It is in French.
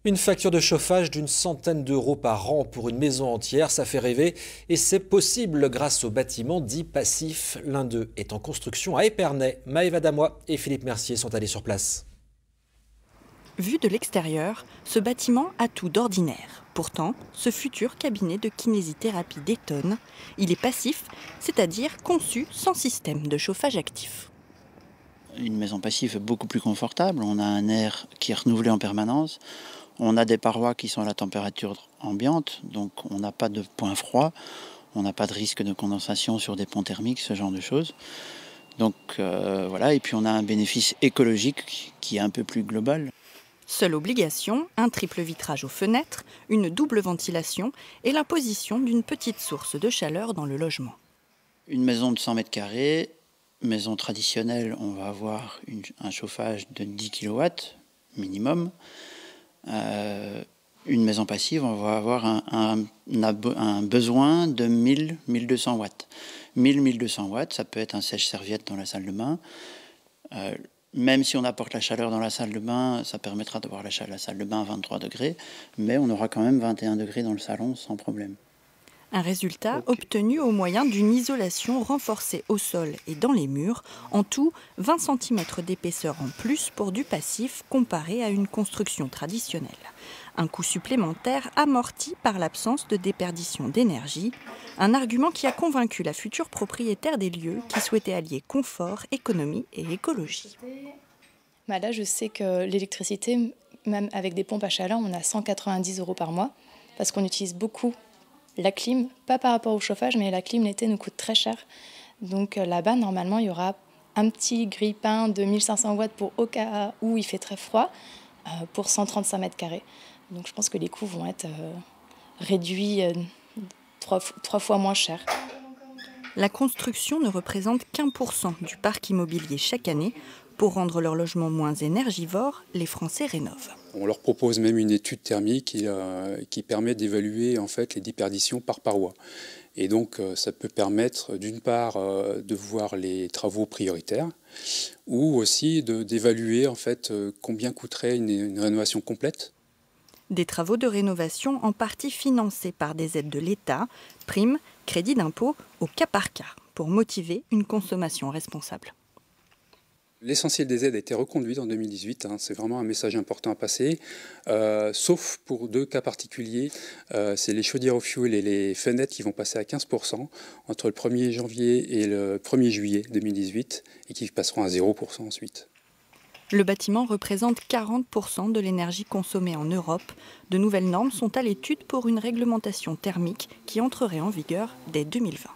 Une facture de chauffage d'une centaine d'euros par an pour une maison entière, ça fait rêver et c'est possible grâce au bâtiment dit passif. L'un d'eux est en construction à Épernay. Maëva Damois et Philippe Mercier sont allés sur place. Vu de l'extérieur, ce bâtiment a tout d'ordinaire. Pourtant, ce futur cabinet de kinésithérapie détonne. Il est passif, c'est-à-dire conçu sans système de chauffage actif. Une maison passive est beaucoup plus confortable. On a un air qui est renouvelé en permanence. On a des parois qui sont à la température ambiante, donc on n'a pas de point froid. On n'a pas de risque de condensation sur des ponts thermiques, ce genre de choses. Donc voilà, et puis on a un bénéfice écologique qui est un peu plus global. Seule obligation, un triple vitrage aux fenêtres, une double ventilation et l'imposition d'une petite source de chaleur dans le logement. Une maison de 100 mètres carrés, maison traditionnelle, on va avoir un chauffage de 10 kW minimum. Une maison passive, on va avoir un besoin de 1000-1200 watts. 1000-1200 watts, ça peut être un sèche-serviette dans la salle de bain. Même si on apporte la chaleur dans la salle de bain, ça permettra d'avoir la salle de bain à 23 degrés, mais on aura quand même 21 degrés dans le salon sans problème. Un résultat obtenu au moyen d'une isolation renforcée au sol et dans les murs, en tout 20 cm d'épaisseur en plus pour du passif comparé à une construction traditionnelle. Un coût supplémentaire amorti par l'absence de déperdition d'énergie, un argument qui a convaincu la future propriétaire des lieux qui souhaitait allier confort, économie et écologie. Là, je sais que l'électricité, même avec des pompes à chaleur, on a 190 € par mois parce qu'on utilise beaucoup la clim, pas par rapport au chauffage, mais la clim l'été nous coûte très cher. Donc là-bas, normalement, il y aura un petit grille-pain de 1500 watts pour au cas où il fait très froid pour 135 mètres carrés. Donc je pense que les coûts vont être réduits 3 fois moins chers. La construction ne représente qu'1% du parc immobilier chaque année. Pour rendre leur logement moins énergivore, les Français rénovent. On leur propose même une étude thermique qui permet d'évaluer en fait les déperditions par paroi. Et donc ça peut permettre d'une part de voir les travaux prioritaires ou aussi d'évaluer en fait combien coûterait une rénovation complète. Des travaux de rénovation en partie financés par des aides de l'État, primes, crédits d'impôt au cas par cas, pour motiver une consommation responsable. L'essentiel des aides a été reconduite en 2018, c'est vraiment un message important à passer, sauf pour 2 cas particuliers, c'est les chaudières au fioul et les fenêtres qui vont passer à 15% entre le 1er janvier et le 1er juillet 2018 et qui passeront à 0% ensuite. Le bâtiment représente 40% de l'énergie consommée en Europe. De nouvelles normes sont à l'étude pour une réglementation thermique qui entrerait en vigueur dès 2020.